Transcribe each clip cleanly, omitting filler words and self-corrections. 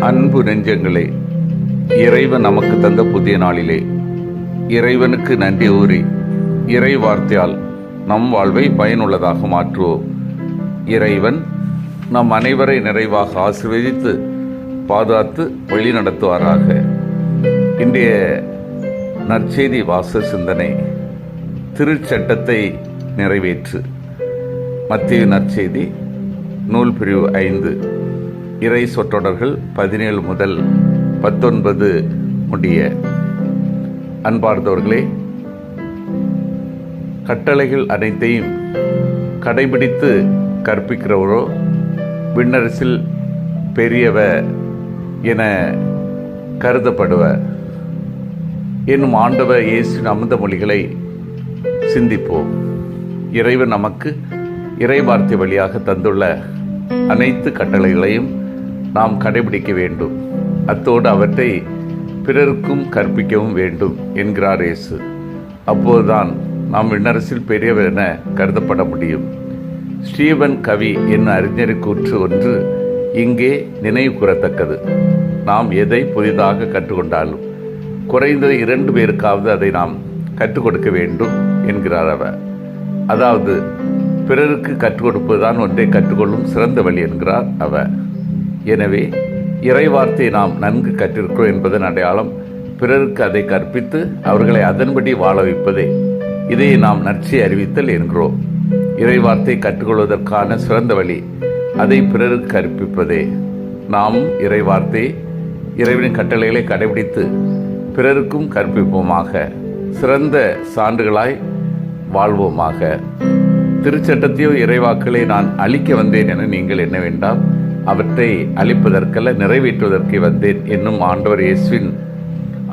அன்பு நெஞ்சங்களே, இறைவன் நமக்கு தந்த புதிய நாளிலே இறைவனுக்கு நன்றி கூறி இறை வார்த்தையால் நம் வாழ்வை பயனுள்ளதாக மாற்றுவோம். இறைவன் நம் அனைவரை நிறைவாக ஆசீர்வதித்து பாதுகாத்து வழி நடத்துவாராக. இன்றைய நற்செய்தி வாச சிந்தனை, திருச்சட்டத்தை நிறைவேற்று. மத்தேயு நற்செய்தி நூல் பிரிவு 5, இறை சொற்றொடர்கள் 17 முதல் 19 முடிய. அன்பார்ந்தவர்களே, கட்டளைகள் அனைத்தையும் கடைபிடித்து கற்பிக்கிறவரோ விண்ணரசில் பெரியவர் என கருதப்படுவர் என்னும் ஆண்டவர் இயேசுவின் அமுத மொழிகளை சிந்திப்போம். இறைவன் நமக்கு இறை வார்த்தை வழியாக தந்துள்ள அனைத்து கட்டளைகளையும் நாம் கடைபிடிக்க வேண்டும். அத்தோடு அவற்றை பிறருக்கும் கற்பிக்கவும் வேண்டும் என்கிறார் இயேசு. அப்போதுதான் நாம் விண்ணரசில் பெரியவர் என கருதப்பட முடியும். ஸ்டீவன் கவி என்னும் அறிஞர் கூற்று ஒன்று இங்கே நினைவு கூறத்தக்கது. நாம் எதை புதிதாக கற்றுக்கொண்டாலும் குறைந்தது 2 பேருக்காவது அதை நாம் கற்றுக் கொடுக்க வேண்டும் என்கிறார் அவர். அதாவது பிறருக்கு கற்றுக் கொடுப்பதுதான் ஒன்றை கற்றுக்கொள்ளும் சிறந்த வழி என்கிறார் அவர். எனவே இறை வார்த்தையை நாம் நன்கு கற்றிருக்கிறோம் என்பதன் அடையாளம் பிறருக்கு அதை கற்பித்து அவர்களை அதன்படி வாழ வைப்பதே. இதை நாம் நற்செய்தி அறிவித்தல் என்கிறோம். இறை வார்த்தையை கற்றுக்கொள்வதற்கான சிறந்த வழி அதை பிறருக்கு கற்பிப்பதே. நாம் இறை வார்த்தை இறைவனின் கட்டளைகளை கடைபிடித்து பிறருக்கும் கற்பிப்போமாக. சிறந்த சான்றுகளாய் வாழ்வோமாக. திருச்சட்டத்தையோ இறைவாக்களை நான் அழிக்க வந்தேன் என நீங்கள் எண்ண வேண்டாம். அவற்றை அழிப்பதற்கல்ல, நிறைவேற்றுவதற்கு வந்தேன் என்னும் ஆண்டவர் இயேசுவின்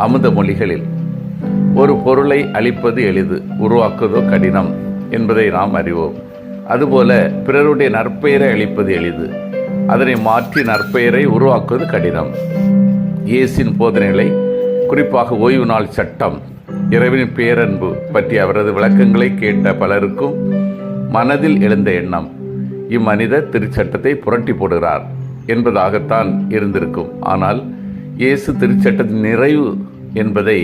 அமுத மொழிகளில் ஒரு பொருளை அழிப்பது எளிது, உருவாக்குவதோ கடினம் என்பதை நாம் அறிவோம். அதுபோல பிறருடைய நற்பெயரை அழிப்பது எளிது, அதனை மாற்றி நற்பெயரை உருவாக்குவது கடினம். இயேசுவின் போதனைகளை, குறிப்பாக ஓய்வு நாள் சட்டம், இறைவனின் பேரன்பு பற்றி அவரது விளக்கங்களை கேட்ட பலருக்கும் மனதில் எழுந்த எண்ணம், இம்மனிதர் திருச்சட்டத்தை புரட்டி போடுகிறார் என்பதாகத்தான் இருந்திருக்கும். ஆனால் இயேசு திருச்சட்டத்தின் நிறைவு என்பதை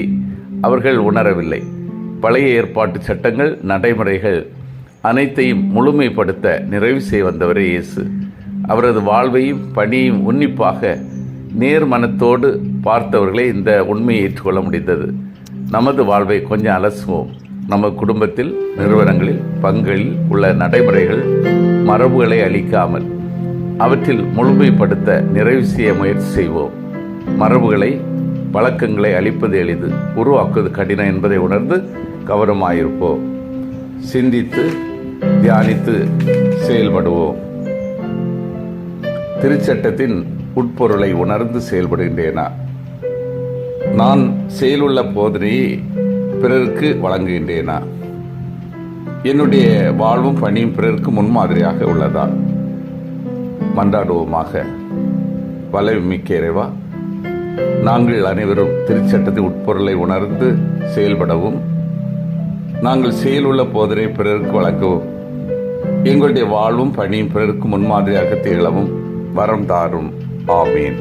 அவர்கள் உணரவில்லை. பழைய ஏற்பாட்டு சட்டங்கள், நடைமுறைகள் அனைத்தையும் முழுமைப்படுத்த நிறைவு செய்ய வந்தவரே இயேசு. அவரது வாழ்வையும் பணியையும் உன்னிப்பாக நேர்மனத்தோடு பார்த்தவர்களே இந்த உண்மையை ஏற்றுக்கொள்ள முடிந்தது. நமது வாழ்வை கொஞ்சம் அலசுவோம். நம்ம குடும்பத்தில், நிறுவனங்களில், பங்களில் உள்ள நடைமுறைகள், மரபுகளை அழிக்காமல் அவற்றில் முழுமைப்படுத்த நிறைவு செய்ய முயற்சி செய்வோம். மரபுகளை, பழக்கங்களை அழிப்பது எளிது, உருவாக்குவது கடினம் என்பதை உணர்ந்து கவனமாயிருப்போம். சிந்தித்து தியானித்து செயல்படுவோம். திருச்சட்டத்தின் உட்பொருளை உணர்ந்து செயல்படுகின்றேனா? நான் செயலுள்ள போதனையை பிறருக்கு வழங்குகின்றேனா? என்னுடைய வாழ்வும் பணியும் பிறருக்கு முன்மாதிரியாக உள்ளதா? மன்றாடுவோமாக. வல்லமைமிக்க இறைவா, நாங்கள் அனைவரும் திருச்சட்டத்தின் உட்பொருளை உணர்ந்து செயல்படவும், நாங்கள் செயலுள்ள போதனை பிறருக்கு வழங்கவும், எங்களுடைய வாழ்வும் பணியும் பிறருக்கு முன்மாதிரியாக திகழவும் வரம் தாரும். ஆமீன்.